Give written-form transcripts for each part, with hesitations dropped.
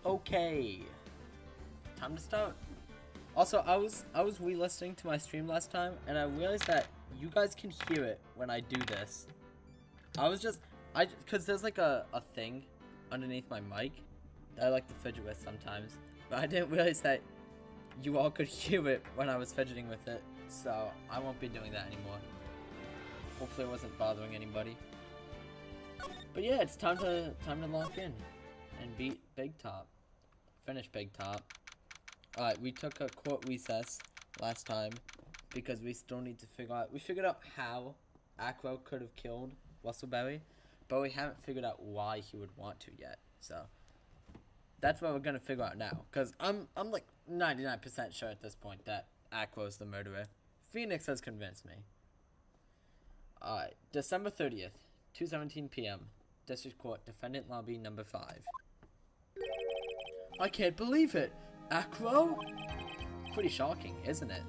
Okay, time to start. Also, I was re-listening to my stream last time, and I realized that you guys can hear it when I do this. Cause there's like a thing underneath my mic that I like to fidget with sometimes, but I didn't realize that you all could hear it when I was fidgeting with it, so I won't be doing that anymore. Hopefully it wasn't bothering anybody. But yeah, it's time to lock in and beat Big Top. Finish Big Top. Alright, we took a court recess last time because we still need to figure out. We figured out how Acro could have killed Russellberry, but we haven't figured out why he would want to yet. So that's what we're gonna figure out now. Cause I'm like 99% sure at this point that Acro's the murderer. Phoenix has convinced me. Alright, December 30th, 2:17 p.m. District Court, Defendant Lobby number 5. I can't believe it! Acro? Pretty shocking, isn't it?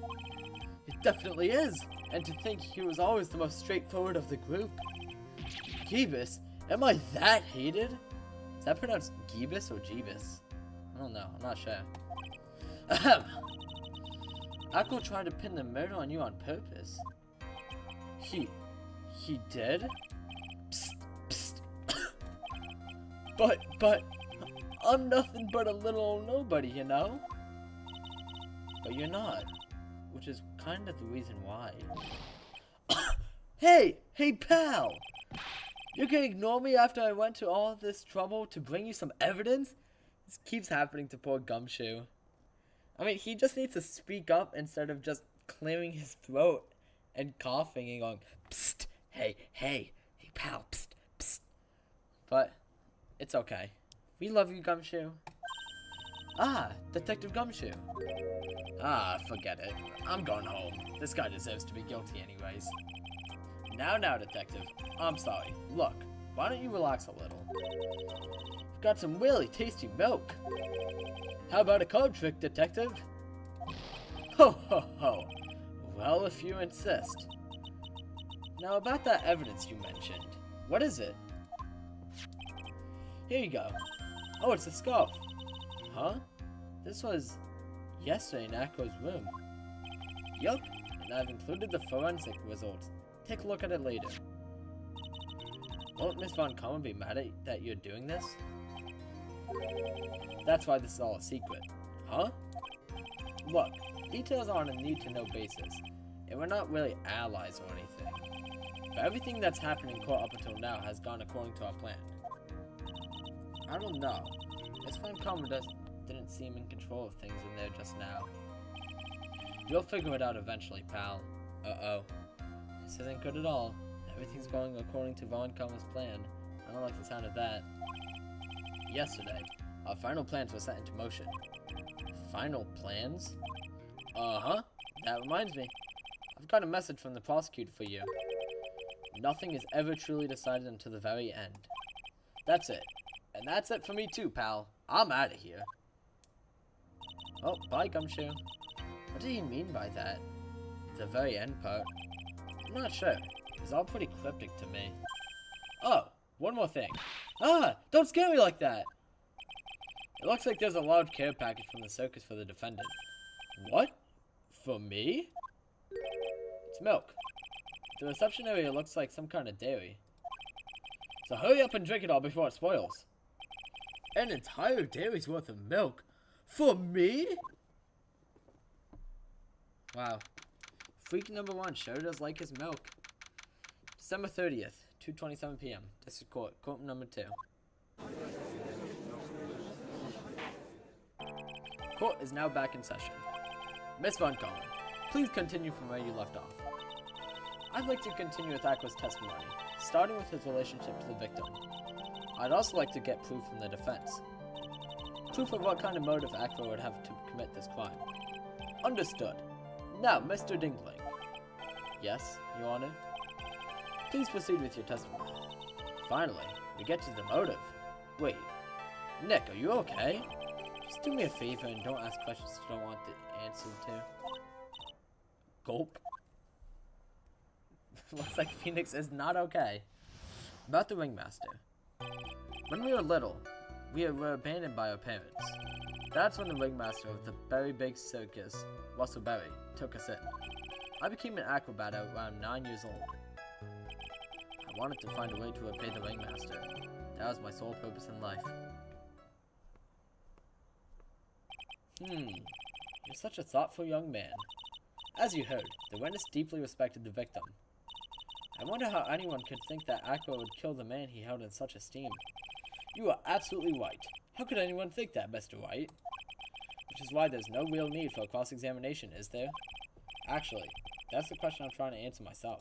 It definitely is! And to think he was always the most straightforward of the group. Jeebus? Am I that hated? Is that pronounced Jeebus or Jeebus? I don't know, I'm not sure. Ahem! Acro tried to pin the murder on you on purpose. He did? Psst, psst. But, I'm nothing but a little old nobody, you know? But you're not. Which is kind of the reason why. Hey pal! You can ignore me after I went to all this trouble to bring you some evidence? This keeps happening to poor Gumshoe. I mean, he just needs to speak up instead of just clearing his throat and coughing and going, psst, hey pal, psst, psst. But, it's okay. We love you, Gumshoe. Ah, Detective Gumshoe. Ah, forget it. I'm going home. This guy deserves to be guilty anyways. Now, Detective. I'm sorry. Look, why don't you relax a little? I've got some really tasty milk. How about a card trick, Detective? Ho ho ho. Well, if you insist. Now, about that evidence you mentioned. What is it? Here you go. Oh, it's a scarf. Huh? This was yesterday in Acro's room. Yup, and I've included the forensic results. Take a look at it later. Won't Miss Von Common be mad at that you're doing this? That's why this is all a secret. Huh? Look, details are on a need-to-know basis, and we're not really allies or anything. But everything that's happened in court up until now has gone according to our plan. I don't know. Miss Von Common didn't seem in control of things in there just now. You'll figure it out eventually, pal. Uh-oh. This isn't good at all. Everything's going according to Von Common's plan. I don't like the sound of that. Yesterday, our final plans were set into motion. Final plans? Uh-huh. That reminds me. I've got a message from the prosecutor for you. Nothing is ever truly decided until the very end. That's it. And that's it for me too, pal. I'm out of here. Oh, bye, Gumshoe. What did he mean by that? The very end part? I'm not sure. It's all pretty cryptic to me. Oh, one more thing. Ah, don't scare me like that! It looks like there's a large care package from the circus for the defendant. What? For me? It's milk. The reception area looks like some kind of dairy. So hurry up and drink it all before it spoils. An entire dairy's worth of milk? For me? Wow. Freak number 1 sure does like his milk. December 30th, 2:27 p.m. District Court, courtroom number 2. Court is now back in session. Miss Von Common, please continue from where you left off. I'd like to continue with Aqua's testimony, starting with his relationship to the victim. I'd also like to get proof from the defense. Proof of what kind of motive Aqua would have to commit this crime. Understood. Now, Mr. Dingling. Yes, Your Honor? Please proceed with your testimony. Finally, we get to the motive. Wait, Nick, are you okay? Just do me a favor and don't ask questions you don't want the answer to. Gulp. Looks like Phoenix is not okay. About the ringmaster. When we were little, We were abandoned by our parents. That's when the ringmaster of the Berry Big Circus, Russell Berry, took us in. I became an acrobat at around 9 years old. I wanted to find a way to repay the ringmaster. That was my sole purpose in life. You're such a thoughtful young man. As you heard, the witness deeply respected the victim. I wonder how anyone could think that Aqua would kill the man he held in such esteem. You are absolutely right. How could anyone think that, Mr. Wright? Which is why there's no real need for a cross-examination, is there? Actually, that's the question I'm trying to answer myself.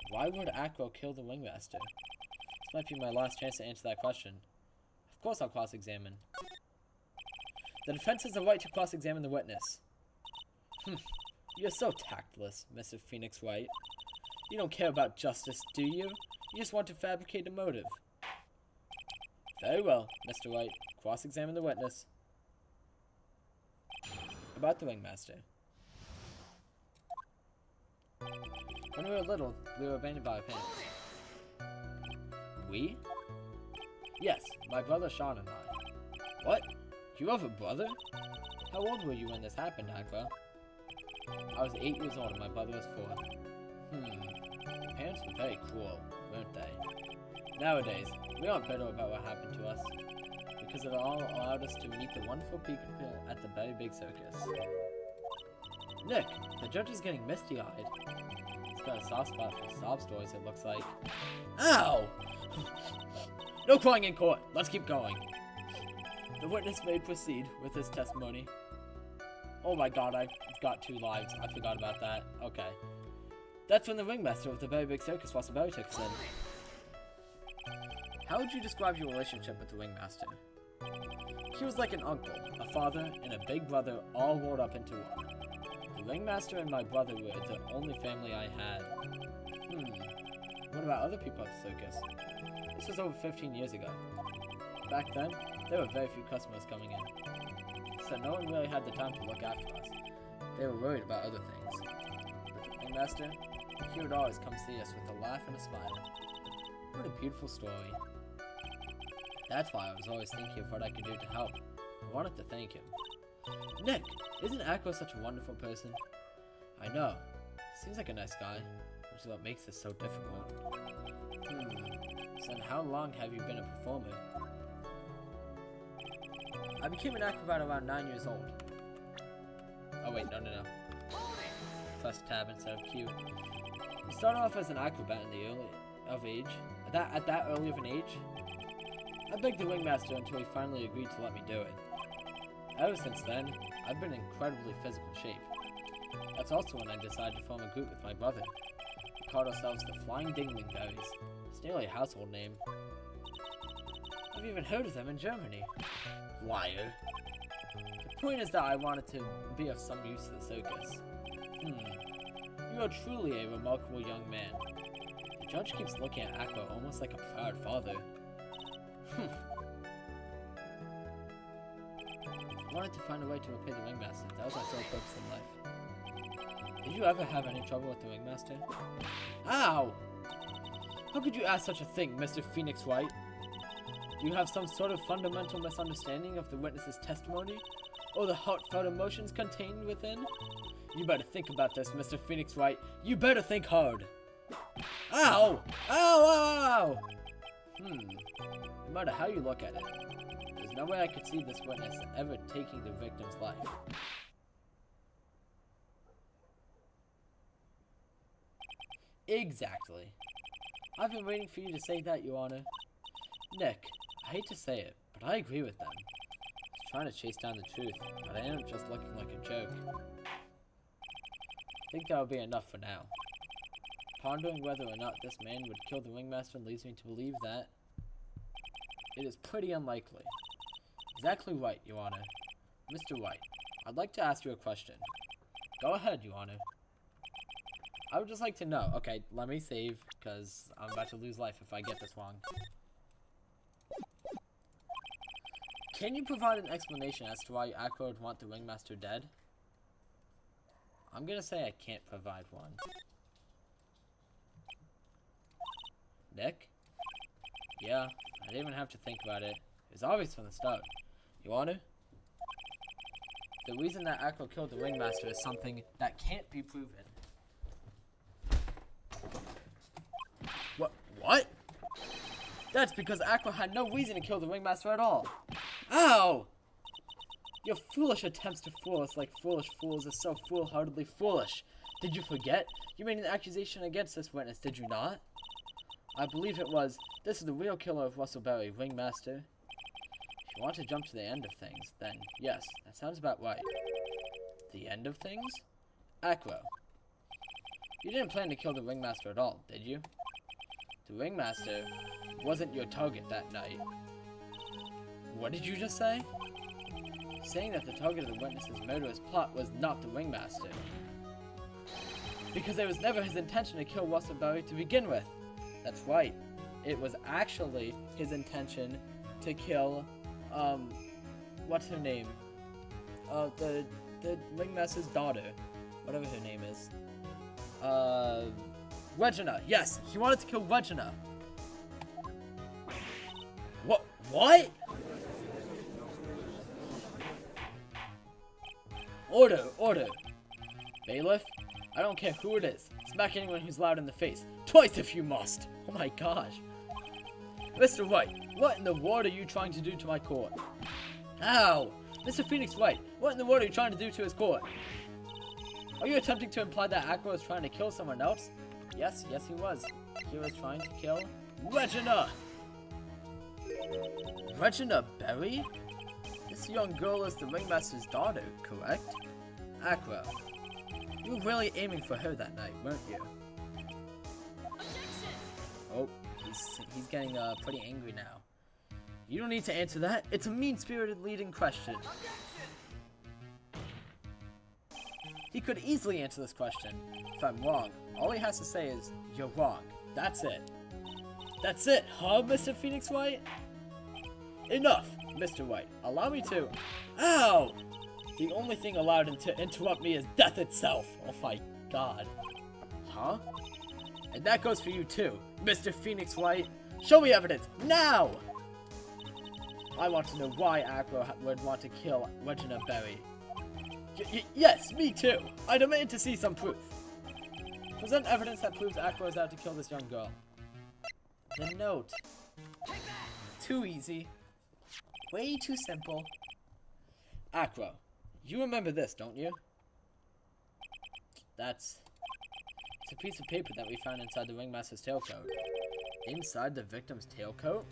Why would Aqua kill the ringmaster? This might be my last chance to answer that question. Of course I'll cross-examine. The defense has the right to cross-examine the witness. You're so tactless, Mr. Phoenix Wright. You don't care about justice, do you? You just want to fabricate a motive. Very well, Mr. Wright. Cross-examine the witness. About the ringmaster. When we were little, we were abandoned by our parents. We? Yes, my brother Sean and I. What? You have a brother? How old were you when this happened, Aqua? I was 8 years old and my brother was 4. Parents were very cruel, weren't they? Nowadays, we aren't bitter about what happened to us, because it all allowed us to meet the wonderful people at the Berry Big Circus. Nick, the judge is getting misty-eyed. He's got a soft spot for sob stories, it looks like. Ow! No crying in court. Let's keep going. The witness may proceed with his testimony. Oh my god, I've got 2 lives. I forgot about that. Okay. That's when the ringmaster of the Berry Big Circus, Russell Berry, took us in. How would you describe your relationship with the ringmaster? He was like an uncle, a father, and a big brother all rolled up into one. The ringmaster and my brother were the only family I had. What about other people at the circus? This was over 15 years ago. Back then, there were very few customers coming in, so no one really had the time to look after us. They were worried about other things. But the ringmaster, he would always come see us with a laugh and a smile. What a beautiful story. That's why I was always thinking of what I could do to help. I wanted to thank him. Nick, isn't Aqua such a wonderful person? I know. Seems like a nice guy, which is what makes this so difficult. So then how long have you been a performer? I became an acrobat around 9 years old. Oh wait, no. Press tab instead of Q. You started off as an acrobat in the at that early of an age. I begged the ringmaster until he finally agreed to let me do it. Ever since then, I've been in incredibly physical shape. That's also when I decided to form a group with my brother. We called ourselves the Flying Dinglingberries. It's nearly a household name. I've even heard of them in Germany. Liar. The point is that I wanted to be of some use to the circus. You are truly a remarkable young man. The judge keeps looking at Aqua almost like a proud father. I wanted to find a way to repay the ringmaster. That was my sole purpose in life. Did you ever have any trouble with the ringmaster? Ow! How could you ask such a thing, Mr. Phoenix Wright? Do you have some sort of fundamental misunderstanding of the witness's testimony? Or the heartfelt emotions contained within? You better think about this, Mr. Phoenix Wright. You better think hard. Ow! Ow! No matter how you look at it, there's no way I could see this witness ever taking the victim's life. Exactly. I've been waiting for you to say that, Your Honor. Nick, I hate to say it, but I agree with them. I was trying to chase down the truth, but I ended up just looking like a joke. I think that will be enough for now. Pondering whether or not this man would kill the ringmaster leads me to believe that it is pretty unlikely. Exactly right, Your Honor. Mr. Wright, I'd like to ask you a question. Go ahead, Your Honor. I would just like to know. Okay, let me save, because I'm about to lose life if I get this wrong. Can you provide an explanation as to why Aqua would want the ringmaster dead? I'm gonna say I can't provide one. Nick? Yeah, I didn't even have to think about it. It's obvious from the start. You want to? The reason that Aqua killed the Ringmaster is something that can't be proven. What? That's because Aqua had no reason to kill the Ringmaster at all. Ow! Your foolish attempts to fool us like foolish fools is so foolhardily foolish. Did you forget? You made an accusation against this witness, did you not? I believe it was. This is the real killer of Russell Berry, Ringmaster. If you want to jump to the end of things, then yes, that sounds about right. The end of things? Aqua. You didn't plan to kill the Ringmaster at all, did you? The Ringmaster wasn't your target that night. What did you just say? Saying that the target of the witness's murderous plot was not the Ringmaster. Because it was never his intention to kill Russell Berry to begin with. That's right. It was actually his intention to kill, what's her name? The Ringmaster's daughter. Whatever her name is. Regina. Yes, he wanted to kill Regina. What? Order. Bailiff, I don't care who it is. Smack anyone who's loud in the face. Twice if you must. Oh my gosh. Mr. Wright, what in the world are you trying to do to my court? Ow! Mr. Phoenix Wright, what in the world are you trying to do to his court? Are you attempting to imply that Aqua was trying to kill someone else? Yes, he was. He was trying to kill Regina! Regina Berry? This young girl is the Ringmaster's daughter, correct? Aqua, you were really aiming for her that night, weren't you? Oh, he's getting pretty angry now. You don't need to answer that. It's a mean-spirited leading question. He could easily answer this question. If I'm wrong, all he has to say is, you're wrong. That's it. That's it, huh, Mr. Phoenix Wright? Enough, Mr. Wright. Allow me to... Ow! The only thing allowed to interrupt me is death itself. Oh my god. Huh? And that goes for you too, Mr. Phoenix Wright. Show me evidence, now! I want to know why Aqua would want to kill Regina Berry. Yes, me too. I demand to see some proof. Present evidence that proves Aqua is out to kill this young girl. The note. Too easy. Way too simple. Aqua, you remember this, don't you? It's a piece of paper that we found inside the Ringmaster's tailcoat. Inside the victim's tailcoat?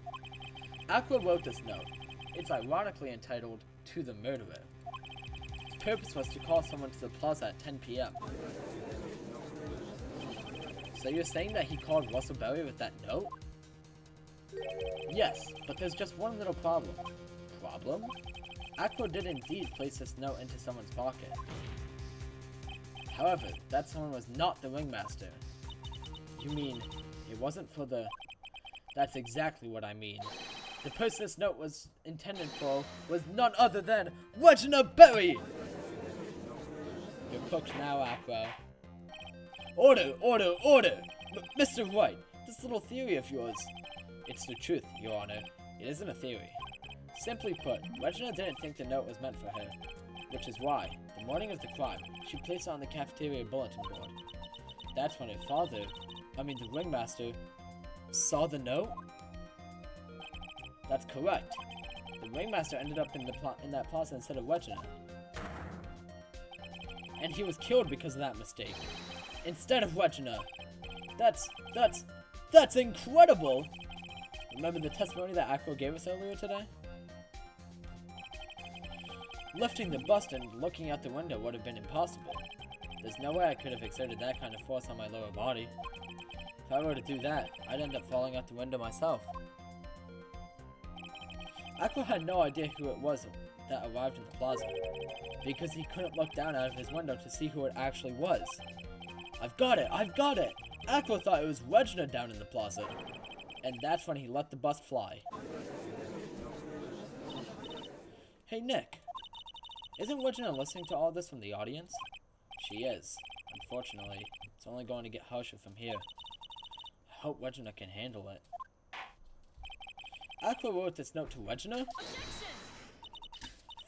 Aqua wrote this note. It's ironically entitled, To the Murderer. Its purpose was to call someone to the plaza at 10 p.m. So you're saying that he called Russell Berry with that note? Yes, but there's just one little problem. Problem? Aqua did indeed place this note into someone's pocket. However, that someone was not the Ringmaster. You mean, it wasn't for the... That's exactly what I mean. The person this note was intended for was none other than Regina Berry! You're cooked now, Aqua. Order! Mr. Wright, this little theory of yours... It's the truth, Your Honor. It isn't a theory. Simply put, Regina didn't think the note was meant for her. Which is why, the morning of the crime, she placed it on the cafeteria bulletin board. That's when her father, the Ringmaster, saw the note? That's correct. The Ringmaster ended up in that plaza instead of Regina. And he was killed because of that mistake. Instead of Regina. That's incredible! Remember the testimony that Aqua gave us earlier today? Lifting the bust and looking out the window would have been impossible. There's no way I could have exerted that kind of force on my lower body. If I were to do that, I'd end up falling out the window myself. Aqua had no idea who it was that arrived in the plaza, because he couldn't look down out of his window to see who it actually was. I've got it! Aqua thought it was Regina down in the plaza, and that's when he let the bust fly. Hey Nick, isn't Regina listening to all this from the audience? She is. Unfortunately, it's only going to get harsher from here. I hope Regina can handle it. Aqua wrote this note to Regina?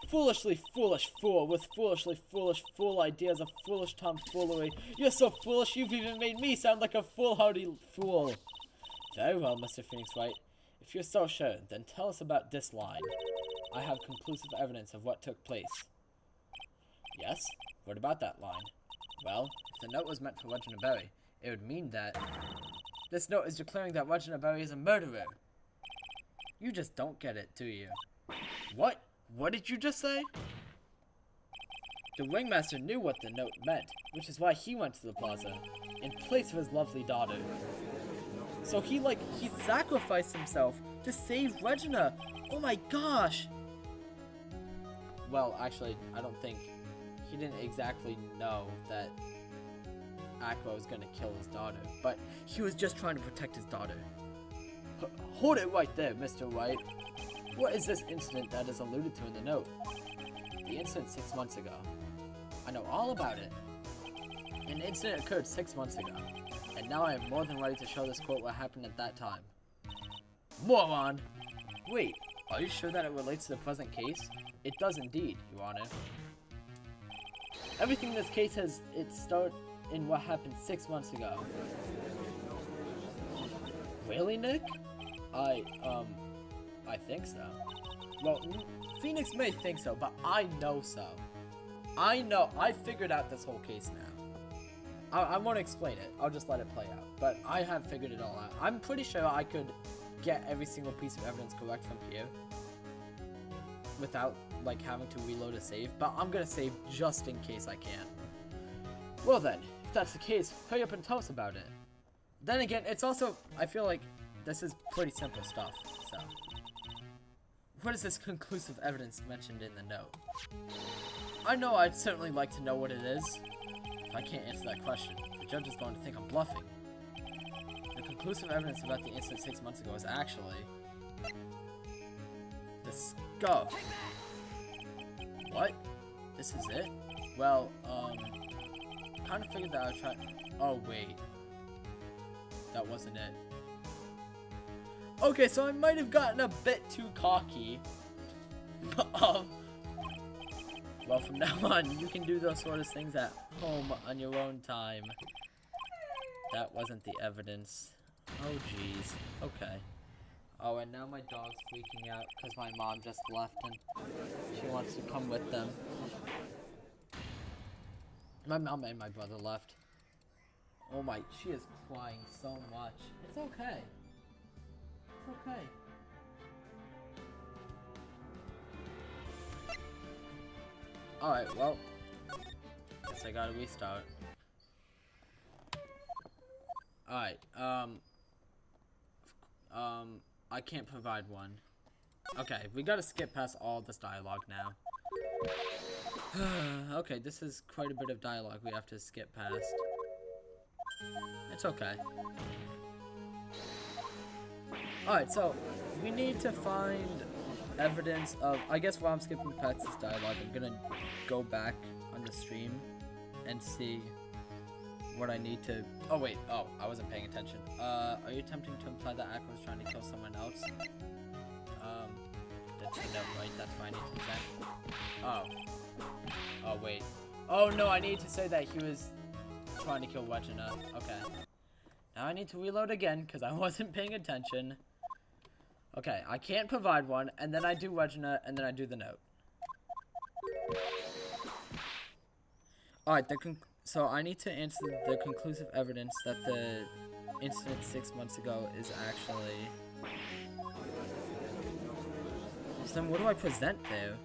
Foolishly foolish fool with foolishly foolish fool ideas of foolish tomfoolery. You're so foolish you've even made me sound like a foolhardy fool. Very well, Mr. Phoenix Wright. If you're so sure, then tell us about this line. I have conclusive evidence of what took place. Yes? What about that line? Well, if the note was meant for Regina Berry, it would mean that... This note is declaring that Regina Berry is a murderer. You just don't get it, do you? What? What did you just say? The ringmaster knew what the note meant, which is why he went to the plaza, in place of his lovely daughter. So he sacrificed himself to save Regina! Oh my gosh! Well, actually, I don't think... He didn't exactly know that Aqua was gonna kill his daughter, but he was just trying to protect his daughter. Hold it right there, Mr. Wright. What is this incident that is alluded to in the note? The incident 6 months ago. I know all about it. An incident occurred 6 months ago, and now I am more than ready to show this court what happened at that time. Moron! Wait, are you sure that it relates to the present case? It does indeed, Your Honor. Everything in this case has its start in what happened 6 months ago. Really, Nick? I think so. Well, Phoenix may think so, but I know so. I figured out this whole case now. I won't explain it, I'll just let it play out. But I have figured it all out. I'm pretty sure I could get every single piece of evidence correct from here. Without, like, having to reload a save. But I'm gonna save just in case I can. Well then, if that's the case, hurry up and tell us about it. Then again, it's also, I feel like this is pretty simple stuff, so. What is this conclusive evidence mentioned in the note? I know I'd certainly like to know what it is. If I can't answer that question, the judge is going to think I'm bluffing. The conclusive evidence about the incident 6 months ago is actually... the skull. What? This is it? Well, kind of figured that I would try... Oh, wait. That wasn't it. Okay, so I might have gotten a bit too cocky. Well, from now on, you can do those sort of things at home on your own time. That wasn't the evidence. Oh, jeez. Okay. Oh, and now my dog's freaking out because my mom just left and she wants to come with them. My mom and my brother left. Oh my, she is crying so much. It's okay. It's okay. Alright, well, guess I gotta restart. Alright, I can't provide one. Okay, we gotta skip past all this dialogue now. Okay, this is quite a bit of dialogue we have to skip past. It's okay. Alright, so we need to find evidence of... I guess while I'm skipping past this dialogue, I'm gonna go back on the stream and see what I need to... Oh, wait. Oh, I wasn't paying attention. Are you attempting to imply that Aqua was trying to kill someone else? That's the note, right? That's what I need to present. Oh. Oh, wait. Oh, no, I need to say that he was trying to kill Regina. Okay. Now I need to reload again, because I wasn't paying attention. Okay, I can't provide one, and then I do Regina, and then I do the note. Alright, so I need to answer the conclusive evidence that the incident 6 months ago is actually... So then what do I present there?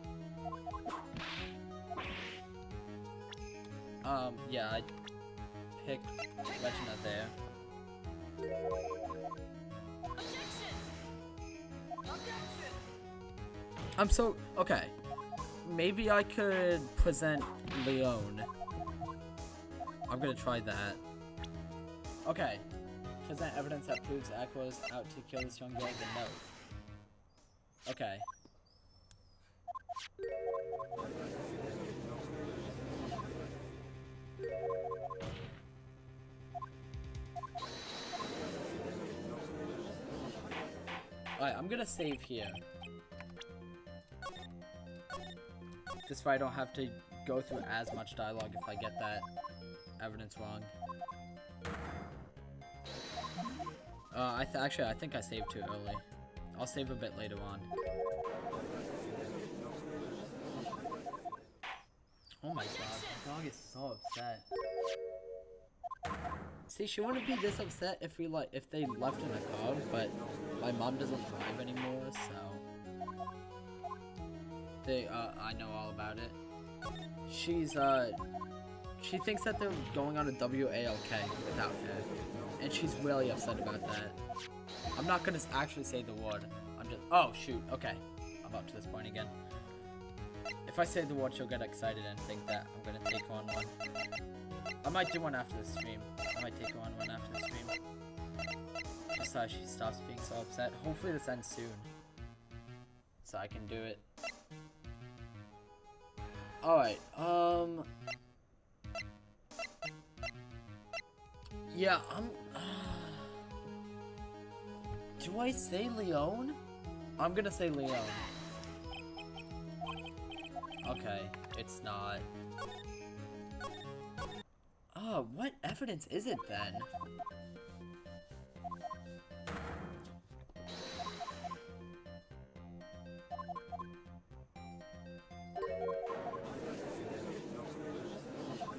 Yeah, I pick Regina there. Okay. Maybe I could present Leone. I'm gonna try that. Okay. Present evidence that proves Aqua's out to kill this young girl, then no. Okay. Alright, I'm gonna save here. This way I don't have to go through as much dialogue if I get that evidence wrong. Actually, I think I saved too early. I'll save a bit later on. Oh my god, the dog is so upset. See, she wouldn't be this upset if they left in a car, but my mom doesn't drive anymore, so I know all about it. She thinks that they're going on a WALK without her, and she's really upset about that. I'm not gonna actually say the word. I'm just, oh shoot, okay. I'm up to this point again. If I say the word, she'll get excited and think that I'm gonna take her on one. I might do one after the stream. I might take her on one after the stream. Just so she stops being so upset. Hopefully this ends soon, so I can do it. Alright, yeah, do I say Leon? I'm gonna say Leon. Okay, it's not. Oh, what evidence is it then?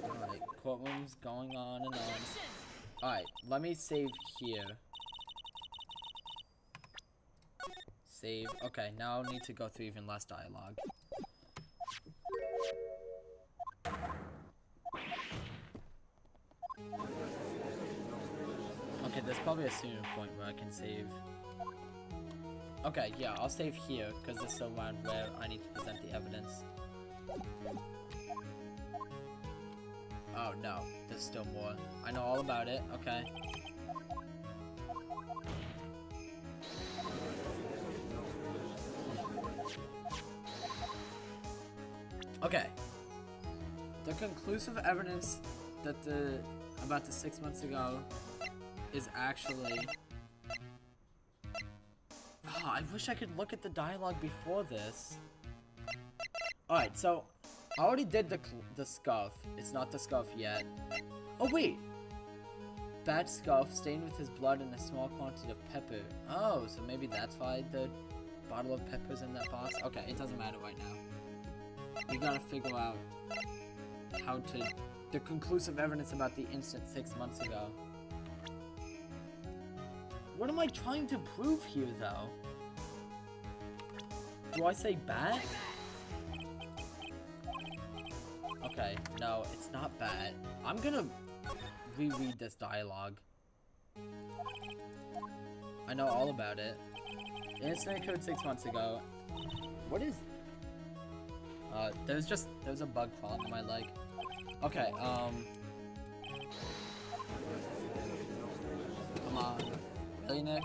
Alright, courtroom's going on and on. Alright, let me save here. Save. Okay, now I'll need to go through even less dialogue. Okay, there's probably a sooner point where I can save. Okay, yeah, I'll save here, because this is the one where I need to present the evidence. Oh, no, there's still more. I know all about it, okay. Okay. The conclusive evidence that about the 6 months ago is actually... Oh, I wish I could look at the dialogue before this. Alright, so I already did the scuff. It's not the scuff yet. Oh, wait. Bad scuff stained with his blood and a small quantity of pepper. Oh, so maybe that's why the bottle of pepper's in that box? Okay, it doesn't matter right now. We gotta figure out how to... the conclusive evidence about the incident 6 months ago. What am I trying to prove here, though? Do I say bat? Okay, no, it's not bat. I'm gonna reread this dialogue. I know all about it. The incident occurred 6 months ago. What is... there's a bug crawling on my leg. Okay, come on. Really, Nick?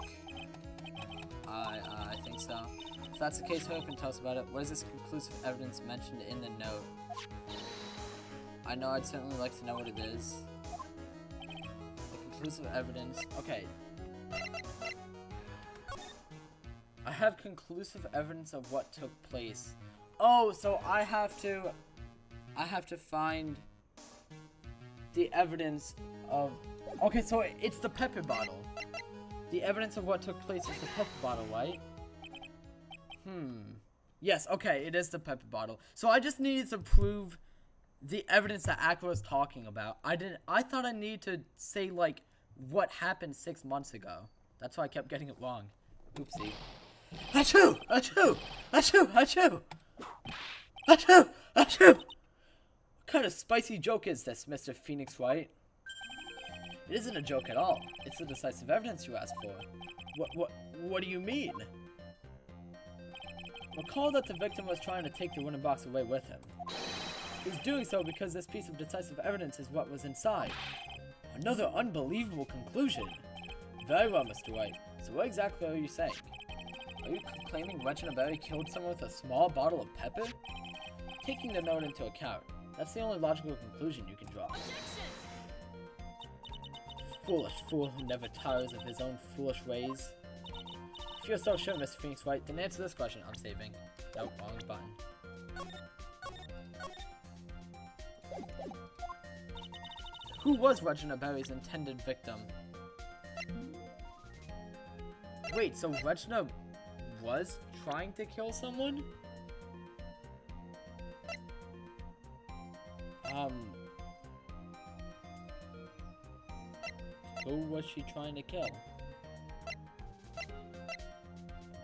I think so. If that's the case, hurry up and tell us about it. What is this conclusive evidence mentioned in the note? I know I'd certainly like to know what it is. The conclusive evidence... Okay. I have conclusive evidence of what took place. Oh, so I have to find the evidence of... Okay, so it's the pepper bottle. The evidence of what took place is the pepper bottle, right? Yes, okay, it is the pepper bottle. So I just needed to prove the evidence that Aqua was talking about. I thought I needed to say, like, what happened 6 months ago. That's why I kept getting it wrong. Oopsie. Achoo! Achoo! Achoo! Achoo! Achoo! Achoo! What kind of spicy joke is this, Mr. Phoenix Wright? It isn't a joke at all. It's the decisive evidence you asked for. What do you mean? Recall that the victim was trying to take the wooden box away with him. He was doing so because this piece of decisive evidence is what was inside. Another unbelievable conclusion. Very well, Mr. Wright. So what exactly are you saying? Are you claiming Reginald Berry killed someone with a small bottle of pepper? Taking the note into account, that's the only logical conclusion you can draw. Foolish fool who never tires of his own foolish ways. If you're so sure, Mr. Phoenix Wright, then answer this question. I'm saving. Nope, wrong button. Who was Regina Berry's intended victim? Wait, so Regina was trying to kill someone? Who was she trying to kill?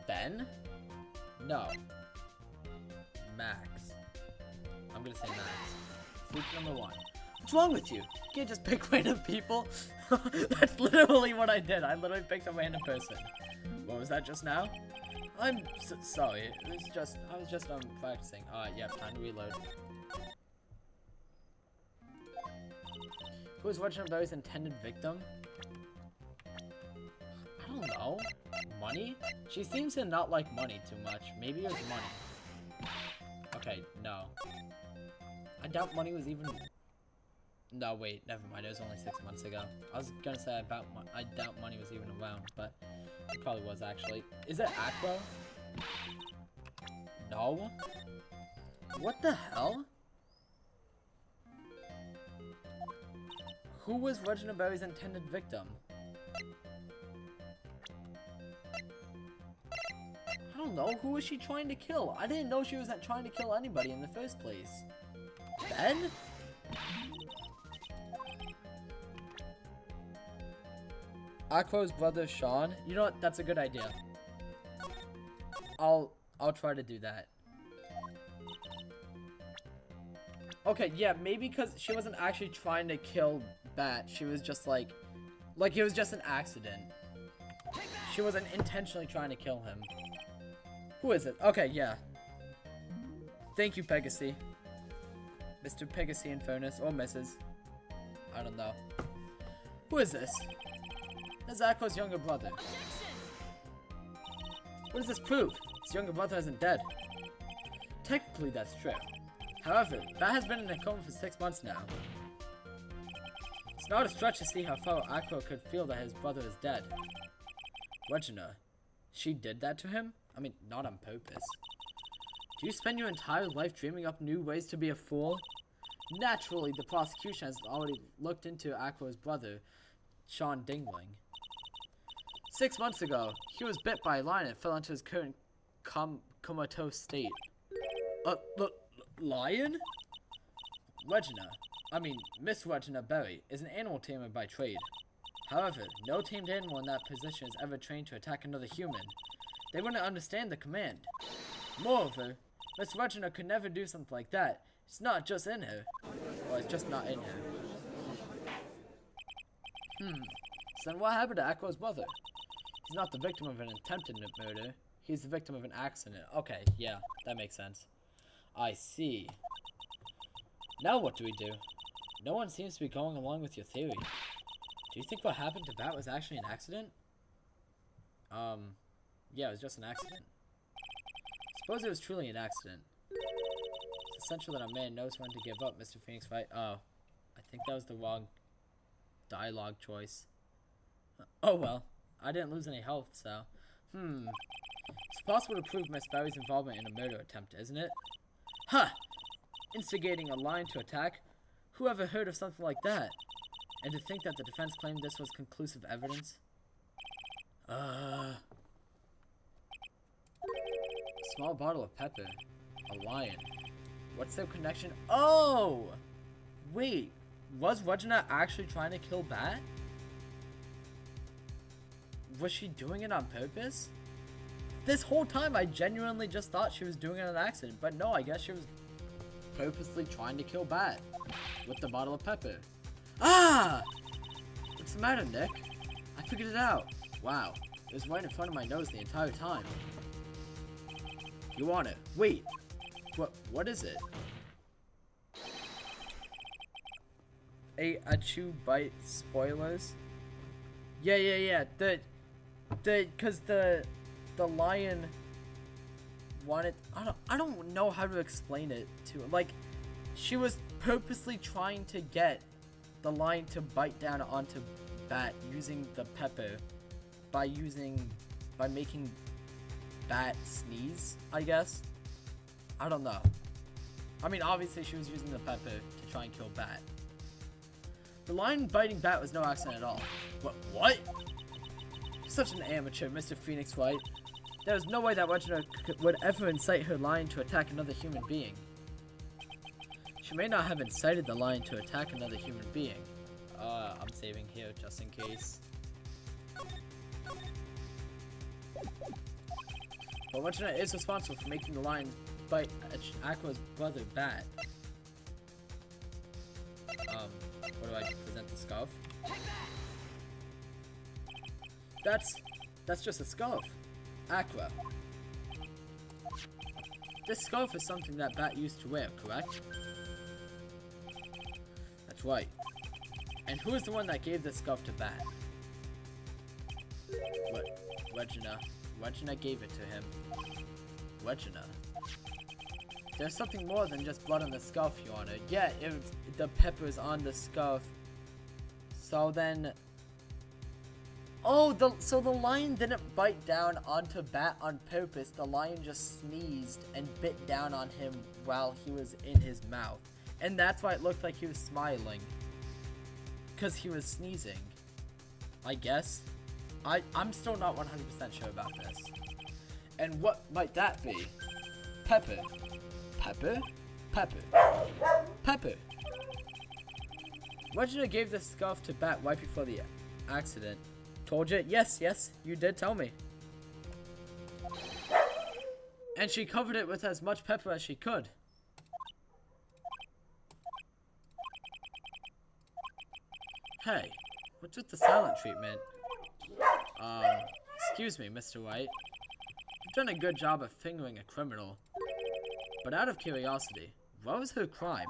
Ben? No. Max. I'm gonna say Max. Freak number 1. What's wrong with you? You can't just pick random people. That's literally what I did. I literally picked a random person. What was that just now? I'm sorry. It was just, I was just practicing. Alright, yeah, time to reload. Who is Regina Berry's intended victim? I don't know. Money? She seems to not like money too much. Maybe it was money. Okay, no. I doubt money was even... No, wait, never mind. It was only 6 months ago. I was gonna say I doubt money was even around, but it probably was actually. Is it Aqua? No. What the hell? Who was Regina Berry's intended victim? I don't know. Who was she trying to kill? I didn't know she was trying to kill anybody in the first place. Ben? Aqua's brother Sean? You know what? That's a good idea. I'll try to do that. Okay, yeah, maybe because she wasn't actually trying to kill Bat. She was just like it was just an accident. She wasn't intentionally trying to kill him. Who is it? Okay, yeah. Thank you, Pegasus. Mr. Pegasus Infernus, or Mrs. I don't know. Who is this? This is Aqua's younger brother. What does this prove? His younger brother isn't dead. Technically, that's true. However, Bat has been in a coma for 6 months now. It's not a stretch to see how far Aqua could feel that his brother is dead. Regina, she did that to him? I mean, not on purpose. Do you spend your entire life dreaming up new ways to be a fool? Naturally, the prosecution has already looked into Aqua's brother, Sean Dingling. 6 months ago, he was bit by a lion and fell into his current comatose state. Lion? Miss Regina Berry is an animal tamer by trade. However, no tamed animal in that position is ever trained to attack another human. They wouldn't understand the command. Moreover, Miss Regina could never do something like that. It's not just in her. Well, it's just not in her. So then what happened to Aqua's brother? He's not the victim of an attempted murder. He's the victim of an accident. Okay, yeah, that makes sense. I see. Now what do we do? No one seems to be going along with your theory. Do you think what happened to Bat was actually an accident? Yeah, it was just an accident. Suppose it was truly an accident. It's essential that a man knows when to give up, Mr. Phoenix Wright. Oh, I think that was the wrong dialogue choice. Oh well, I didn't lose any health, so... It's possible to prove Miss Berry's involvement in a murder attempt, isn't it? Huh! Instigating a lion to attack? Who ever heard of something like that? And to think that the defense claimed this was conclusive evidence? Small bottle of pepper. A lion. What's their connection? Oh! Wait, was Regina actually trying to kill Bat? Was she doing it on purpose? This whole time I genuinely just thought she was doing it on accident, but no, I guess she was purposely trying to kill Bat with the bottle of pepper. Ah! What's the matter, Nick? I figured it out. Wow, it was right in front of my nose the entire time. You want it? Wait, what is it? A chew bite spoilers? Yeah. Cause the lion wanted, I don't know how to explain it to him. Like, she was purposely trying to get the lion to bite down onto Bat using the pepper by making bat sneeze, I guess. I don't know. I mean, obviously she was using the pepper to try and kill Bat. The lion biting Bat was no accident at all. What? Such an amateur, Mr. Phoenix Wright. There was no way that Regina would ever incite her lion to attack another human being. She may not have incited the lion to attack another human being. I'm saving here just in case. But Regina is responsible for making the lion bite Aqua's brother Bat. What do I present the scarf? That's just a scarf. Aqua. This scarf is something that Bat used to wear, correct? That's right. And who is the one that gave this scarf to Bat? What? Regina. Regina gave it to him. Regina. There's something more than just blood on the scarf, Your Honor. Yeah, the pepper's on the scarf. So then... Oh, so the lion didn't bite down onto Bat on purpose. The lion just sneezed and bit down on him while he was in his mouth. And that's why it looked like he was smiling. Because he was sneezing. I guess. I'm still not 100% sure about this. And what might that be? Pepper. Pepper? Pepper. Pepper. Regina gave this scarf to Bat right before the accident. Told you? Yes, you did tell me. And she covered it with as much pepper as she could. Hey, what's with the silent treatment? Excuse me, Mr. White. You've done a good job of fingering a criminal. But out of curiosity, what was her crime?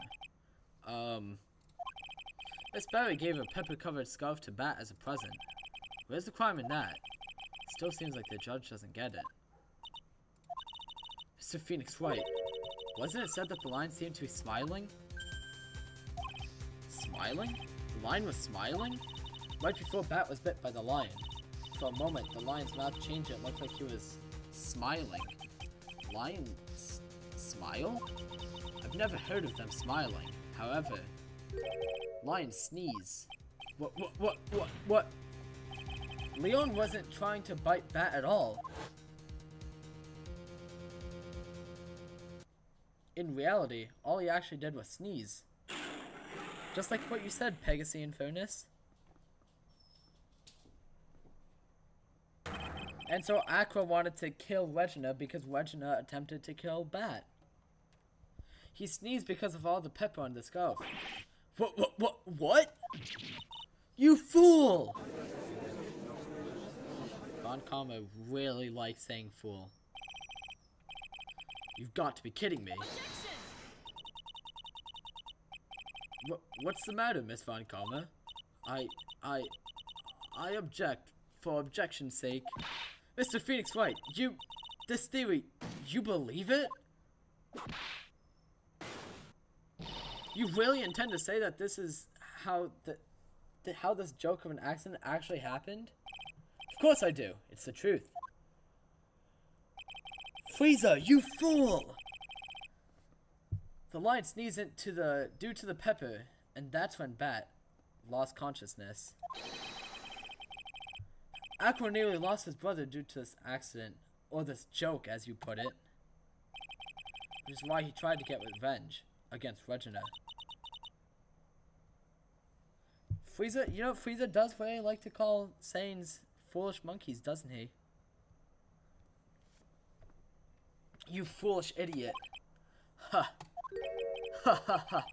Miss Barry gave a pepper-covered scarf to Bat as a present. Where's the crime in that? Still seems like the judge doesn't get it. Mr. Phoenix Wright, wasn't it said that the lion seemed to be smiling? Smiling? The lion was smiling? Right before Bat was bit by the lion. For a moment, the lion's mouth changed and it looked like he was smiling. Lions smile? I've never heard of them smiling. However, lions sneeze. What? Leon wasn't trying to bite Bat at all. In reality, all he actually did was sneeze. Just like what you said, Pegasus and Furnace. And so Aqua wanted to kill Regina because Regina attempted to kill Bat. He sneezed because of all the pepper on the scarf. What? You fool! Von Karma really likes saying fool. You've got to be kidding me. What's the matter, Miss Von Karma? I object for objection's sake. Mr. Phoenix Wright, this theory, you believe it? You really intend to say that this is how how this joke of an accident actually happened? Of course I do. It's the truth. Frieza, you fool! The lion sneezed due to the pepper, and that's when Bat lost consciousness. Aqua nearly lost his brother due to this accident, or this joke, as you put it. Which is why he tried to get revenge against Regina. Frieza, Frieza does really like to call Saiyans foolish monkeys, doesn't he? You foolish idiot. Ha. Ha ha ha.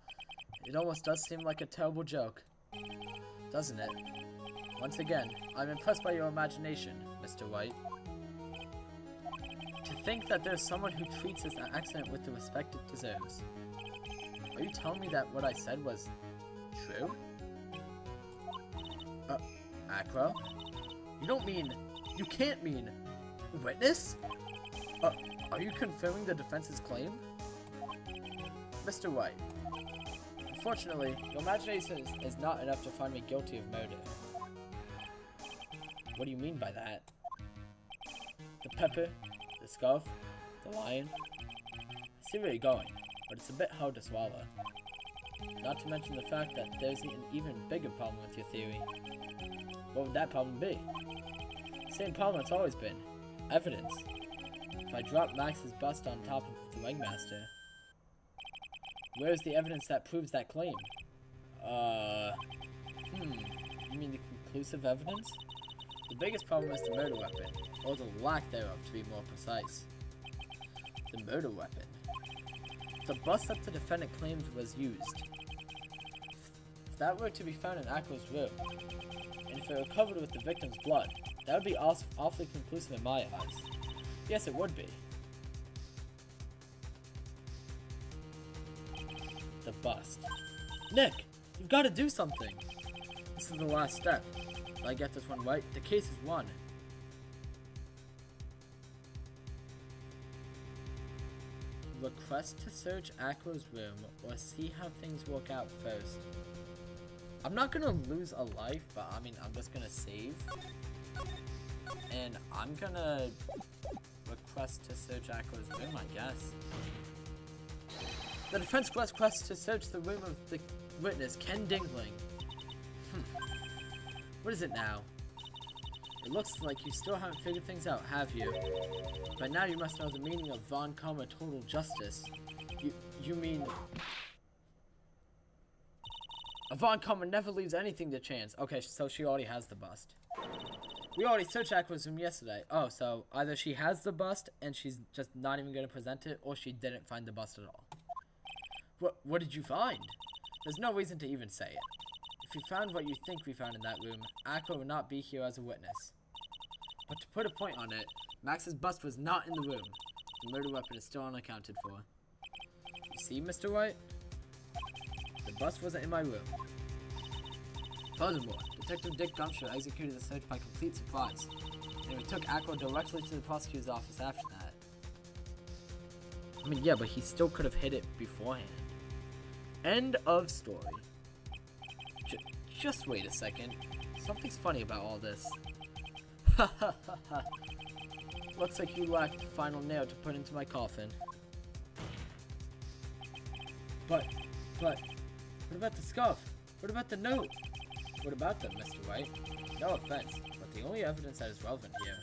It almost does seem like a terrible joke, doesn't it? Once again, I'm impressed by your imagination, Mr. White. To think that there's someone who treats this accident with the respect it deserves. Are you telling me that what I said was true? Aqua? You can't mean witness? Are you confirming the defense's claim? Mr. White, unfortunately, your imagination is not enough to find me guilty of murder. What do you mean by that? The pepper, the scarf? The lion? I see where you're going, but it's a bit hard to swallow. Not to mention the fact that there's an even bigger problem with your theory. What would that problem be? Same problem it's always been. Evidence. If I drop Max's bust on top of the Ringmaster, where's the evidence that proves that claim? You mean the conclusive evidence? The biggest problem is the murder weapon, or the lack thereof to be more precise. The murder weapon. The bust that the defendant claimed was used. If that were to be found in Aqua's room, and if it were covered with the victim's blood, that would be awfully conclusive in my eyes. Yes, it would be. The bust. Nick, you've got to do something. This is the last step. If I get this one right, the case is won. Request to search Aqua's room or see how things work out first. I'm not gonna lose a life, but I mean, I'm just gonna save. And I'm gonna request to search Aqua's room, I guess. The defense requests to search the room of the witness, Ken Dingling. What is it now? It looks like you still haven't figured things out, have you? By now you must know the meaning of Von Karma Total Justice. You mean... A Von Karma never leaves anything to chance. Okay, so she already has the bust. We already searched Aqua's room yesterday. Oh, so either she has the bust and she's just not even going to present it, or she didn't find the bust at all. What did you find? There's no reason to even say it. If you found what you think we found in that room, Aqua would not be here as a witness. But to put a point on it, Max's bust was not in the room. The murder weapon is still unaccounted for. You see, Mr. Wright? The bust wasn't in my room. Furthermore, Detective Dick Gumshoe executed the search by complete surprise, and we took Aqua directly to the prosecutor's office after that. I mean, yeah, but he still could have hid it beforehand. End of story. Just wait a second. Something's funny about all this. Ha ha ha ha. Looks like you lack the final nail to put into my coffin. But, what about the scarf? What about the note? What about them, Mr. Wright? No offense, but the only evidence that is relevant here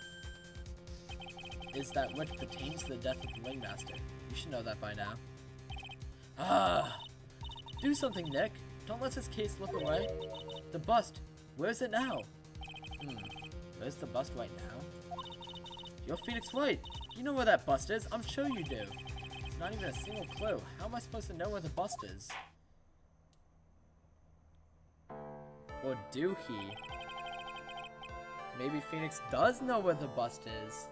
is that which pertains to the death of the Ringmaster. You should know that by now. Do something, Nick. Don't let this case look away. The bust. Where's it now? Where's the bust right now? You're Phoenix Wright. You know where that bust is. I'm sure you do. It's not even a single clue. How am I supposed to know where the bust is? Or do he? Maybe Phoenix does know where the bust is.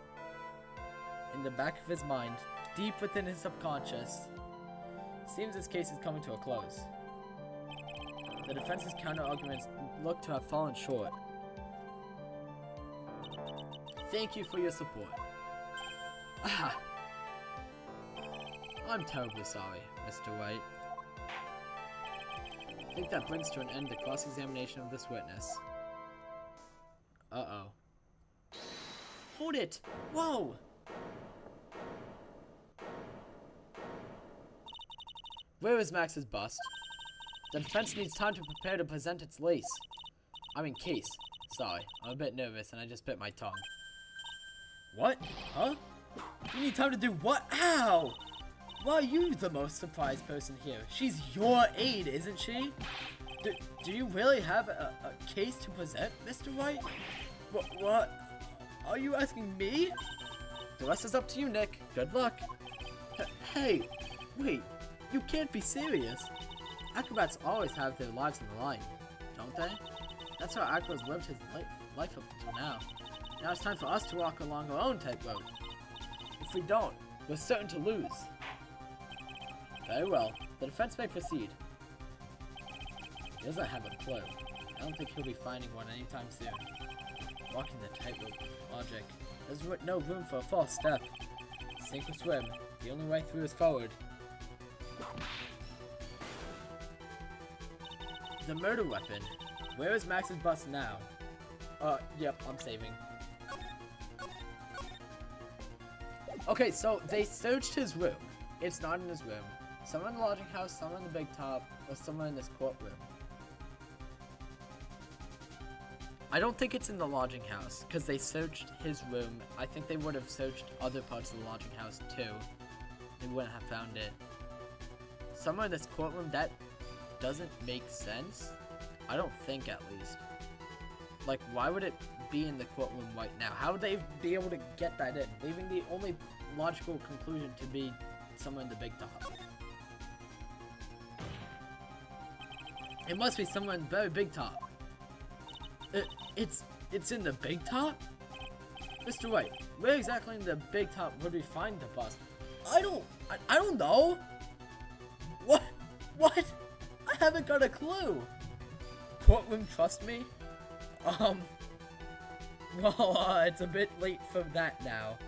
In the back of his mind, deep within his subconscious. Seems this case is coming to a close. The defense's counter-arguments look to have fallen short. Thank you for your support. I'm terribly sorry, Mr. Wright. I think that brings to an end the cross-examination of this witness. Uh-oh. Hold it! Whoa! Where is Max's bust? The defense needs time to prepare to present its case. Sorry, I'm a bit nervous and I just bit my tongue. What? Huh? You need time to do what? Ow! Why are you the most surprised person here? She's your aide, isn't she? Do you really have a case to present, Mr. Wright? What? Are you asking me? The rest is up to you, Nick. Good luck. Hey, wait. You can't be serious. Acrobats always have their lives on the line, don't they? That's how Aqua's lived his life up until now. Now it's time for us to walk along our own tightrope. If we don't, we're certain to lose. Very well. The defense may proceed. He doesn't have a clue. I don't think he'll be finding one anytime soon. Walking the tightrope logic. There's no room for a false step. Sink or swim. The only way through is forward. The murder weapon. Where is Max's bust now? Yep, I'm saving. Okay, so they searched his room. It's not in his room. Somewhere in the lodging house, somewhere in the big top, or somewhere in this courtroom. I don't think it's in the lodging house, because they searched his room. I think they would have searched other parts of the lodging house, too. They wouldn't have found it. Somewhere in this courtroom, that doesn't make sense. I don't think, at least. Like, why would it be in the courtroom right now? How would they be able to get that in? Leaving the only logical conclusion to be somewhere in the big top. It must be somewhere in the very big top. It's in the big top? Mr. Wright, where exactly in the big top would we find the bust? I don't know. What? I haven't got a clue. Courtroom, trust me? Well, it's a bit late for that now.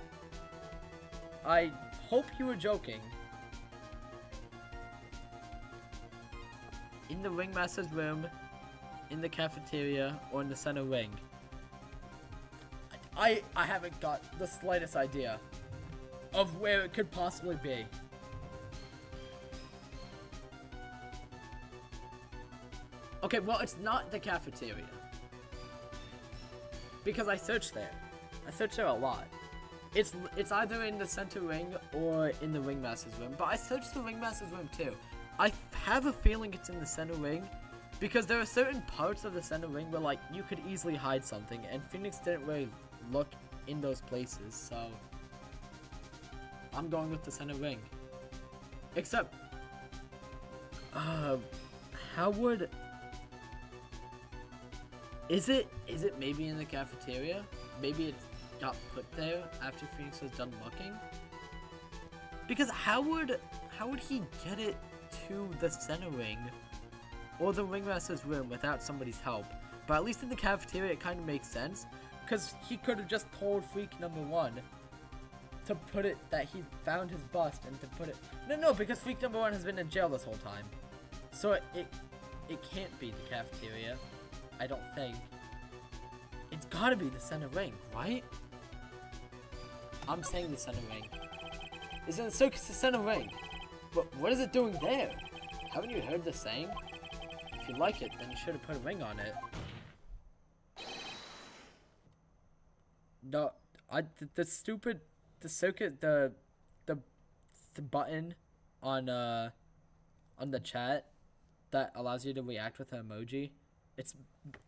I hope you were joking. In the ringmaster's room, in the cafeteria, or in the center ring. I haven't got the slightest idea of where it could possibly be. Okay, well, it's not the cafeteria. Because I searched there. I searched there a lot. It's either in the center ring or in the ringmaster's room. But I searched the ringmaster's room too. I have a feeling it's in the center ring. Because there are certain parts of the center ring where, like, you could easily hide something. And Phoenix didn't really look in those places. So I'm going with the center ring. Except, how would... Is it maybe in the cafeteria? Maybe it got put there after Phoenix was done looking? Because how would he get it to the center ring or the ringmaster's room without somebody's help? But at least in the cafeteria it kind of makes sense, because he could have just told Freak number 1 to put it that he found his bust and to put it... No, because Freak number 1 has been in jail this whole time. So it can't be the cafeteria. I don't think. It's gotta be the center ring, right? I'm saying the center ring. Is in the circus the center ring? But what is it doing there? Haven't you heard the saying? If you like it, then you should have put a ring on it. No, the circuit, the button on the chat that allows you to react with an emoji. It's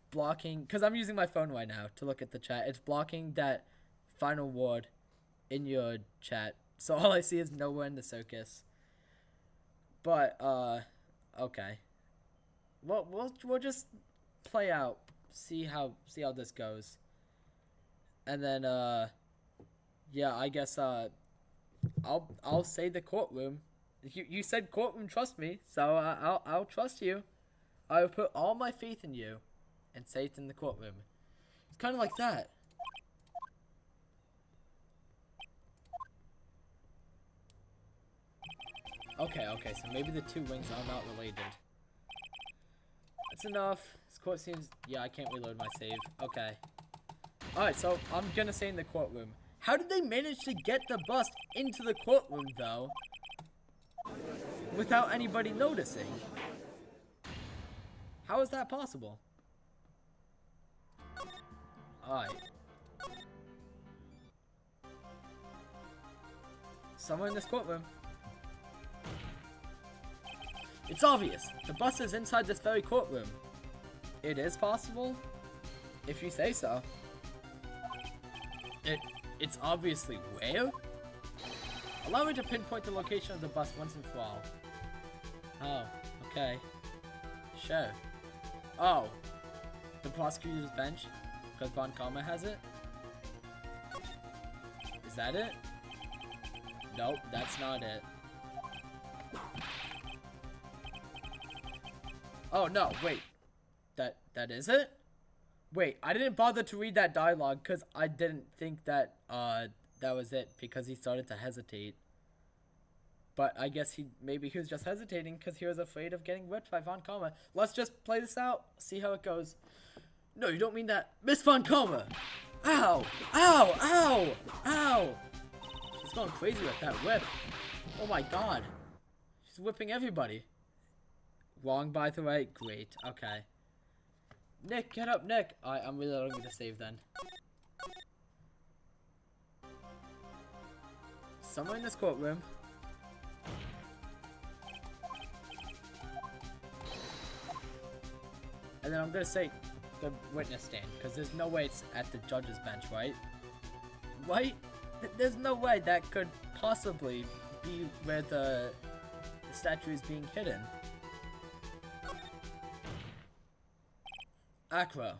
blocking, because I'm using my phone right now to look at the chat. It's blocking that final word in your chat. So all I see is nowhere in the circus. But, okay. Well, we'll just play out, see how this goes. And then, yeah, I guess, I'll say the courtroom. You said courtroom, trust me, so I'll trust you. I will put all my faith in you and say it in the courtroom. It's kind of like that. Okay, so maybe the two rings are not related. That's enough. This court seems... Yeah, I can't reload my save. Okay. Alright, so I'm gonna say in the courtroom. How did they manage to get the bust into the courtroom, though? Without anybody noticing? How is that possible? Alright. Somewhere in this courtroom. It's obvious. The bust is inside this very courtroom. It is possible? If you say so. It's obviously where? Allow me to pinpoint the location of the bust once and for all. Oh, okay. Sure. Oh, the prosecutor's bench? Because Von Karma has it? Is that it? Nope, that's not it. Oh, no, wait. That is it? Wait, I didn't bother to read that dialogue because I didn't think that, that was it because he started to hesitate. But I guess maybe he was just hesitating because he was afraid of getting whipped by Von Karma. Let's just play this out, see how it goes. No, you don't mean that. Miss Von Karma! Ow! Ow! Ow! Ow! She's going crazy with that whip. Oh my god. She's whipping everybody. Wrong, by the way. Great. Okay. Nick, get up, Nick. Alright, I'm really looking to save then. Somewhere in this courtroom. And then I'm gonna say the witness stand, because there's no way it's at the judge's bench, right? Right? There's no way that could possibly be where the statue is being hidden. Acro,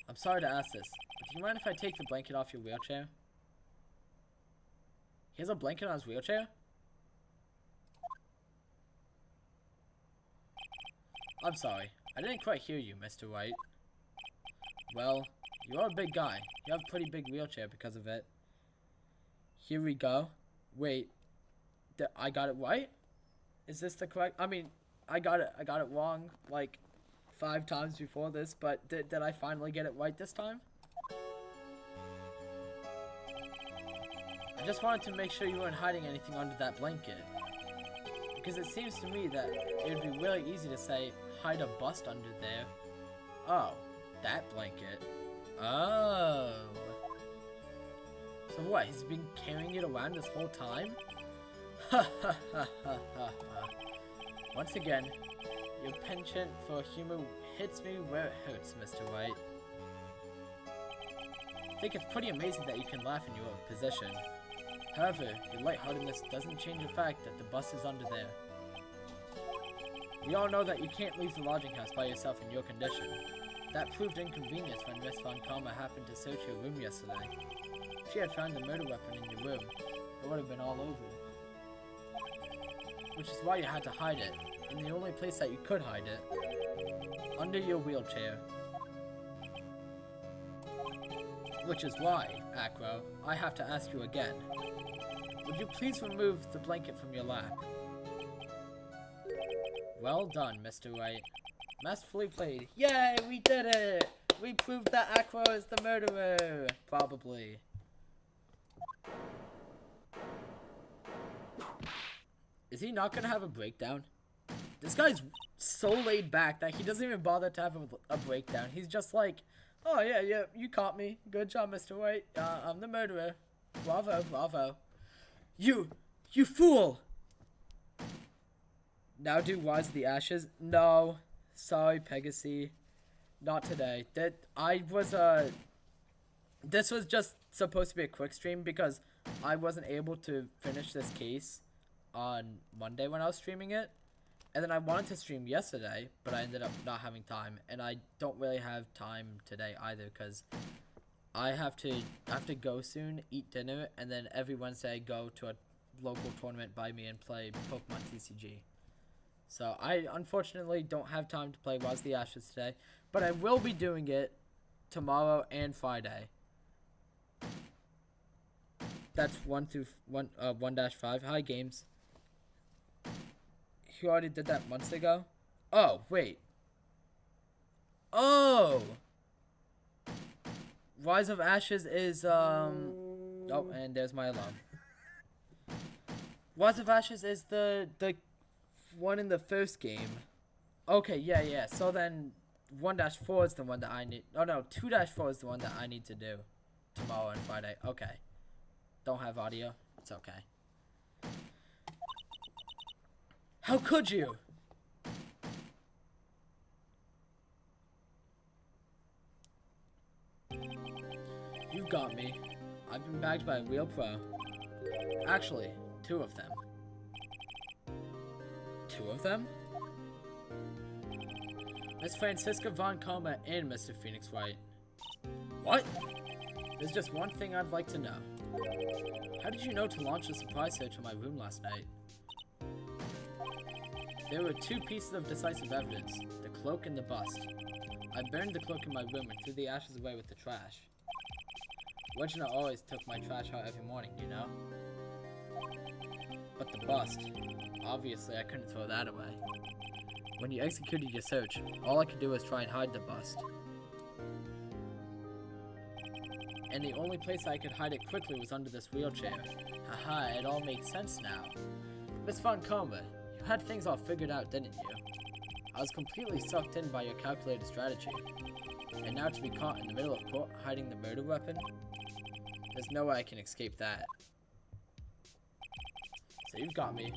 I'm sorry to ask this, but do you mind if I take the blanket off your wheelchair? He has a blanket on his wheelchair? I'm sorry, I didn't quite hear you, Mr. Wright. Well, you're a big guy. You have a pretty big wheelchair because of it. Here we go. Wait, I got it right? Is this the correct? I mean, I got it wrong like 5 times before this, but did I finally get it right this time? I just wanted to make sure you weren't hiding anything under that blanket. Because it seems to me that it would be really easy to say, hide a bust under there. Oh, that blanket. Oh. So what, he's been carrying it around this whole time? Ha ha ha ha ha ha. Once again, your penchant for humor hits me where it hurts, Mr. Wright. I think it's pretty amazing that you can laugh in your position. However, your lightheartedness doesn't change the fact that the bus is under there. We all know that you can't leave the lodging house by yourself in your condition. That proved inconvenience when Miss Von Karma happened to search your room yesterday. If she had found the murder weapon in your room, it would have been all over. Which is why you had to hide it, in the only place that you could hide it. Under your wheelchair. Which is why, Acro, I have to ask you again. Would you please remove the blanket from your lap? Well done, Mr. Wright. Masterfully played. Yay, we did it! We proved that Acro is the murderer! Probably. Is he not gonna have a breakdown? This guy's so laid back that he doesn't even bother to have a breakdown. He's just like, oh yeah, you caught me. Good job, Mr. White. I'm the murderer. Bravo, bravo. You fool! Now do Rise of the Ashes? No. Sorry, Pegasus. Not today. This was just supposed to be a quick stream because I wasn't able to finish this case on Monday when I was streaming it. And then I wanted to stream yesterday, but I ended up not having time. And I don't really have time today either because I have to go soon, eat dinner, and then every Wednesday I go to a local tournament by me and play Pokemon TCG. So I unfortunately don't have time to play Rise of the Ashes today, but I will be doing it tomorrow and Friday. That's 1-5. Hi, games. You already did that months ago? Oh, wait. Oh! Rise of Ashes is, Oh, and there's my alarm. Rise of Ashes is the one in the first game. Okay, yeah. So then 1-4 is the one that I need. Oh, no, 2-4 is the one that I need to do tomorrow and Friday. Okay. Don't have audio. It's okay. How could you? You've got me. I've been bagged by a real pro. Actually, 2 of them. 2 of them? Miss Francisca Von Karma and Mr. Phoenix Wright. What? There's just one thing I'd like to know. How did you know to launch a surprise search on my room last night? There were 2 pieces of decisive evidence, the cloak and the bust. I burned the cloak in my room and threw the ashes away with the trash. Regina always took my trash out every morning, you know? But the bust, obviously I couldn't throw that away. When you executed your search, all I could do was try and hide the bust. and the only place I could hide it quickly was under this wheelchair. Haha, it all makes sense now. Miss Von Karma, you had things all figured out, didn't you? I was completely sucked in by your calculated strategy. And now to be caught in the middle of court hiding the murder weapon? There's no way I can escape that. So you've got me.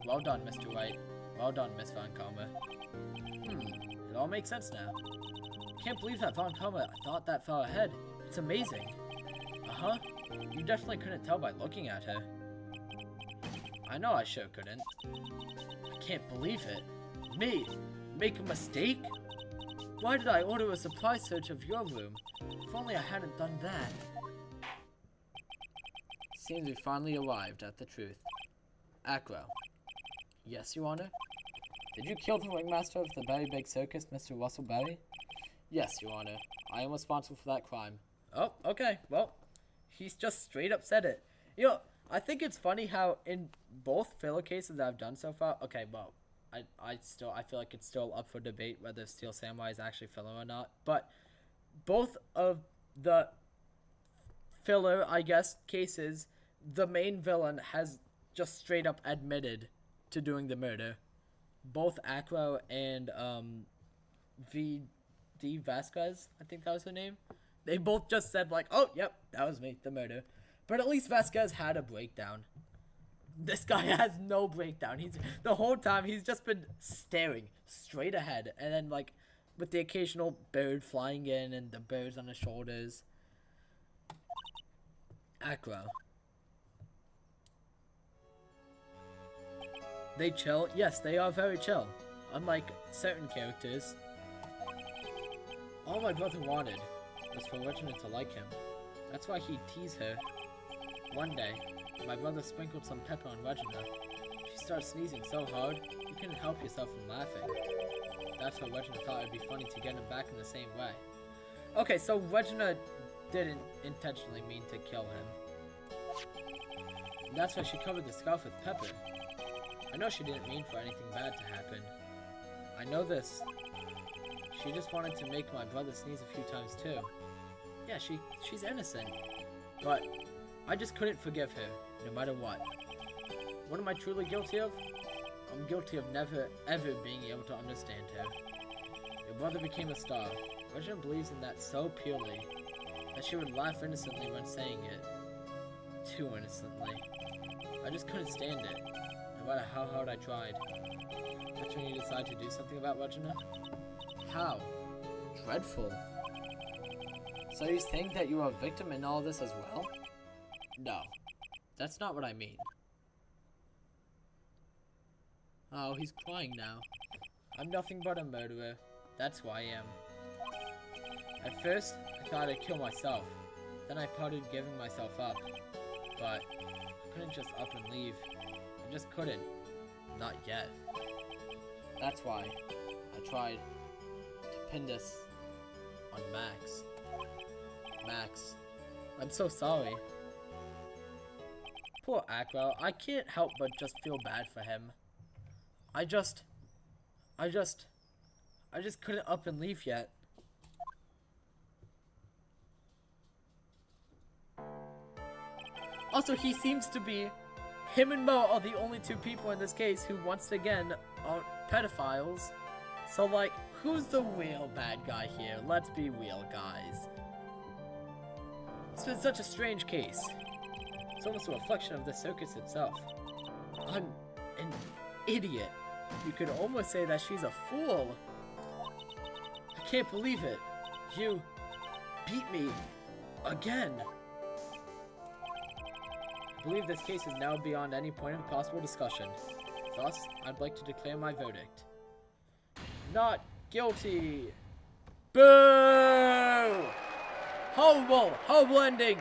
Well done, Mr. Wright. Well done, Miss Von Karma. It all makes sense now. Can't believe that Von Karma thought that far ahead. It's amazing. Uh-huh. You definitely couldn't tell by looking at her. I know I sure couldn't. I can't believe it. Me? Make a mistake? Why did I order a surprise search of your room? If only I hadn't done that. Seems we finally arrived at the truth. Acro. Yes, Your Honor? Did you kill the ringmaster of the Berry Big Circus, Mr. Russell Berry? Yes, Your Honor. I am responsible for that crime. Oh, okay. Well, he's just straight up said it. You know, I think it's funny how in both filler cases that I've done so far, okay, well, I feel like it's still up for debate whether Steel Samurai is actually filler or not, but both of the filler, I guess, cases, the main villain has just straight up admitted to doing the murder. Both Acro and V.D. Vasquez, I think that was her name, they both just said like, oh, yep, that was me, the murder. But at least Vasquez had a breakdown. This guy has no breakdown. The whole time he's just been staring straight ahead, and then like with the occasional bird flying in and the birds on his shoulders. Acro. They chill? Yes, they are very chill. Unlike certain characters. All my brother wanted was for Regina to like him. That's why he'd tease her. One day, my brother sprinkled some pepper on Regina. She started sneezing so hard, you couldn't help yourself from laughing. That's why Regina thought it'd be funny to get him back in the same way. Okay, so Regina didn't intentionally mean to kill him. That's why she covered the scarf with pepper. I know she didn't mean for anything bad to happen. I know this. She just wanted to make my brother sneeze a few times too. Yeah, she's innocent. But I just couldn't forgive her, no matter what. What am I truly guilty of? I'm guilty of never, ever being able to understand her. Your brother became a star. Regina believes in that so purely that she would laugh innocently when saying it. Too innocently. I just couldn't stand it, no matter how hard I tried. That's when you decide to do something about Regina? How? Dreadful. So you think that you are a victim in all this as well? No, that's not what I mean. Oh, he's crying now. I'm nothing but a murderer. That's who I am. At first, I thought I'd kill myself. Then I parted giving myself up. But I couldn't just up and leave. I just couldn't. Not yet. That's why I tried to pin this on Max. Max, I'm so sorry. Poor Acro, I can't help but just feel bad for him. I just couldn't up and leave yet. Also, he seems to be, him and Mo are the only two people in this case who, once again, are pedophiles. So, like, who's the real bad guy here? Let's be real, guys. It's been such a strange case. It's almost a reflection of the circus itself. I'm an idiot. You could almost say that she's a fool. I can't believe it. You beat me again. I believe this case is now beyond any point of possible discussion. Thus, I'd like to declare my verdict. Not guilty. Boo! Horrible! Horrible ending!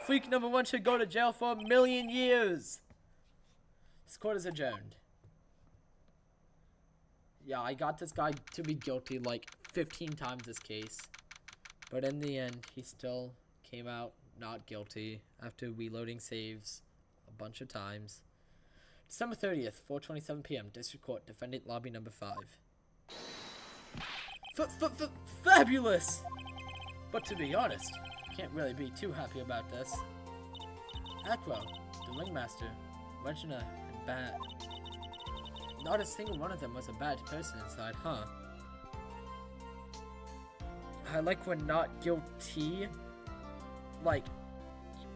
Freak number 1 should go to jail for 1,000,000 years! This court is adjourned. Yeah, I got this guy to be guilty like 15 times this case. But in the end, he still came out not guilty after reloading saves a bunch of times. December 30th, 4:27 p.m. District Court, Defendant Lobby number 5. Fabulous! But to be honest, can't really be too happy about this. Aqua, the ringmaster, Regina, and Bat. Not a single one of them was a bad person inside, huh? I like when not guilty. Like,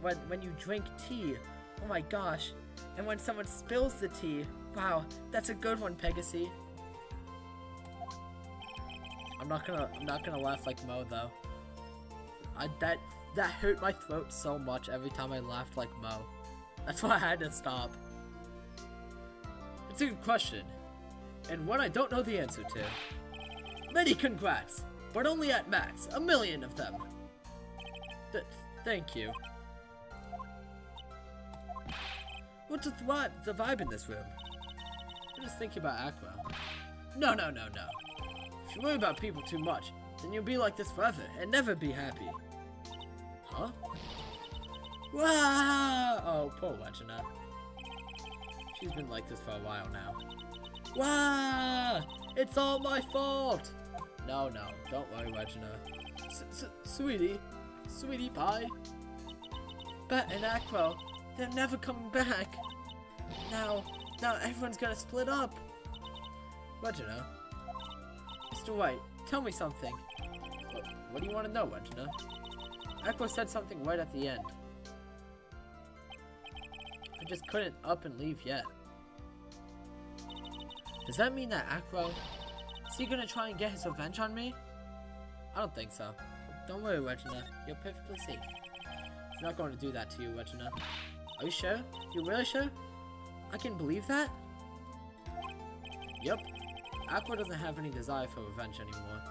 when you drink tea. Oh my gosh. And when someone spills the tea. Wow, that's a good one, Pegasus. I'm not gonna laugh like Mo though. That hurt my throat so much every time I laughed like Mo. That's why I had to stop. It's a good question, and one I don't know the answer to. Many congrats, but only at max, 1,000,000 of them. Thank you. What's the vibe in this room? I'm just thinking about Aqua. No. If you worry about people too much, then you'll be like this forever and never be happy. Huh? Wow! Oh, poor Regina. She's been like this for a while now. Wow! It's all my fault! No, don't worry, Regina. Sweetie pie. Bat and Aqua, they're never coming back. Now everyone's gonna split up. Regina. Mr. White, tell me something. What do you want to know, Regina? Aqua said something right at the end. I just couldn't up and leave yet. Does that mean that Aqua... Is he gonna try and get his revenge on me? I don't think so. Don't worry, Regina. You're perfectly safe. He's not going to do that to you, Regina. Are you sure? You really sure? I can believe that? Yep. Aqua doesn't have any desire for revenge anymore.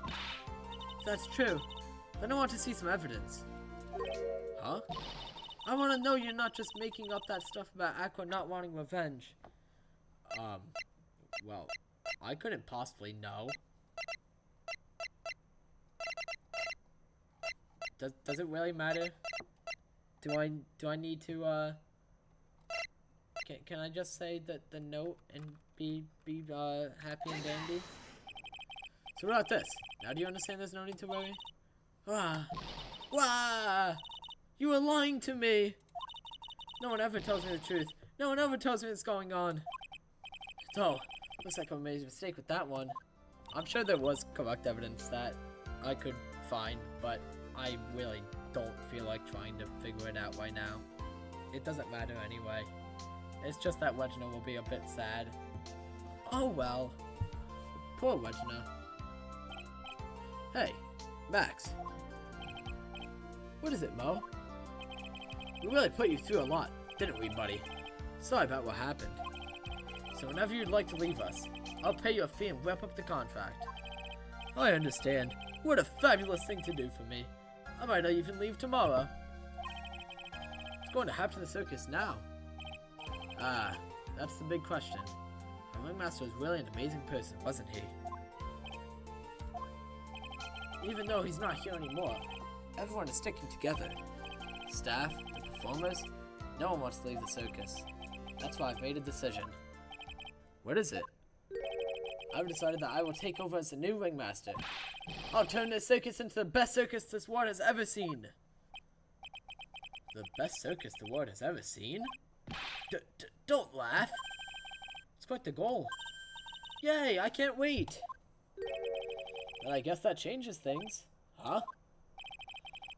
If that's true, then I want to see some evidence. Huh? I want to know you're not just making up that stuff about Aqua not wanting revenge. Well, I couldn't possibly know. Does it really matter? Do I need to, can I just say that the note and be happy and dandy? So what about this? Now do you understand there's no need to worry? Wah! You were lying to me! No one ever tells me the truth. No one ever tells me what's going on. So, looks like I made a mistake with that one. I'm sure there was correct evidence that I could find, but I really don't feel like trying to figure it out right now. It doesn't matter anyway. It's just that Regina will be a bit sad. Oh well. Poor Regina. Hey, Max. What is it, Mo? We really put you through a lot, didn't we, buddy? Sorry about what happened. So whenever you'd like to leave us, I'll pay you a fee and wrap up the contract. I understand. What a fabulous thing to do for me. I might even leave tomorrow. What's going to happen to the circus now? That's the big question. Our ringmaster was really an amazing person, wasn't he? Even though he's not here anymore, everyone is sticking together. Staff, the performers, no one wants to leave the circus. That's why I've made a decision. What is it? I've decided that I will take over as the new ringmaster. I'll turn this circus into the best circus this world has ever seen. The best circus the world has ever seen? Don't laugh. It's quite the goal. Yay, I can't wait. Well, I guess that changes things. Huh?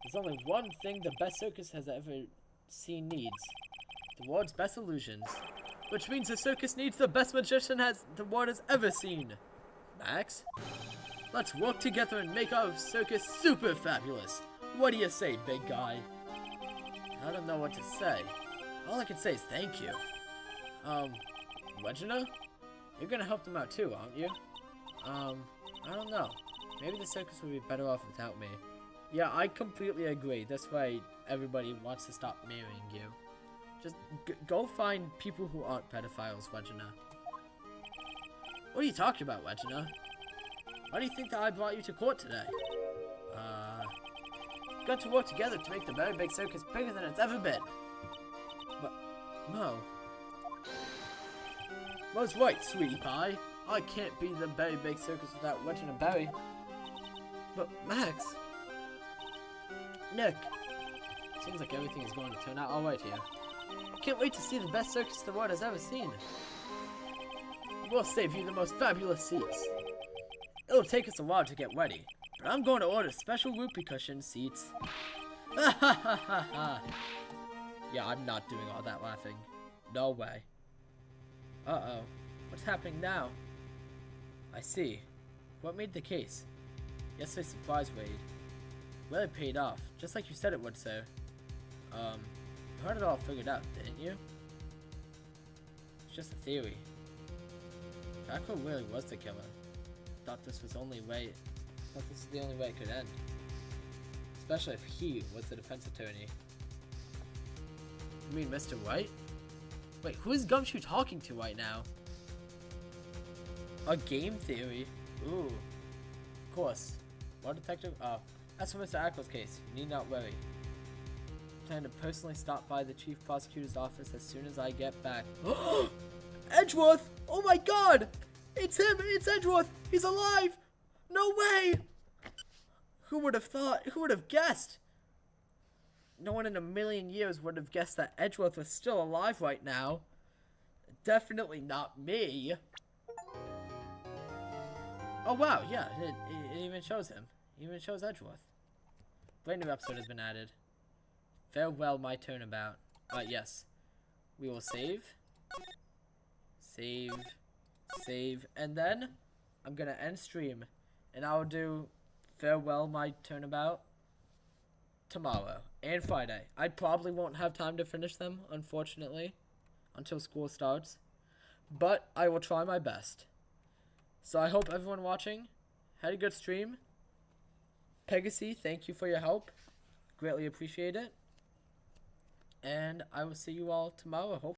There's only one thing the best circus has ever seen needs. The world's best illusions. Which means the circus needs the best magician the world has ever seen. Max? Let's work together and make our circus super fabulous. What do you say, big guy? I don't know what to say. All I can say is thank you. Regina? You're gonna help them out too, aren't you? I don't know. Maybe the circus would be better off without me. Yeah, I completely agree. That's why everybody wants to stop marrying you. Just go find people who aren't pedophiles, Regina. What are you talking about, Regina? Why do you think that I brought you to court today? We've got to work together to make the very big circus bigger than it's ever been. But, Mo. Mo's right, sweetie pie. I can't be the very big circus without Regina Berry. But, Max. Nick, seems like everything is going to turn out alright here. I can't wait to see the best circus the world has ever seen. We'll save you the most fabulous seats. It'll take us a while to get ready, but I'm going to order special whoopee cushion seats. Yeah, I'm not doing all that laughing. No way. Uh-oh. What's happening now? I see. What made the case? Yesterday's surprise raid. Well, it paid off, just like you said it would, sir. You had it all figured out, didn't you? It's just a theory. Jacko really was the killer. Thought this was the only way it could end. Especially if he was the defense attorney. You mean Mr. Wright? Wait, who is Gumshoe talking to right now? A game theory? Ooh. Of course. What detective? Oh. As for Mr. Ackles' case, you need not worry. I plan to personally stop by the chief prosecutor's office as soon as I get back. Edgeworth! Oh my god! It's him! It's Edgeworth! He's alive! No way! Who would have thought? Who would have guessed? No one in a million years would have guessed that Edgeworth was still alive right now. Definitely not me. Oh wow, yeah, it even shows him. It even shows Edgeworth. Brand new episode has been added. Farewell, my turnabout. Yes. We will save. Save. And then I'm gonna end stream. And I'll do farewell, my turnabout tomorrow and Friday. I probably won't have time to finish them, unfortunately, until school starts. But I will try my best. So I hope everyone watching had a good stream. Pegasus, thank you for your help. Greatly appreciate it. And I will see you all tomorrow, hopefully.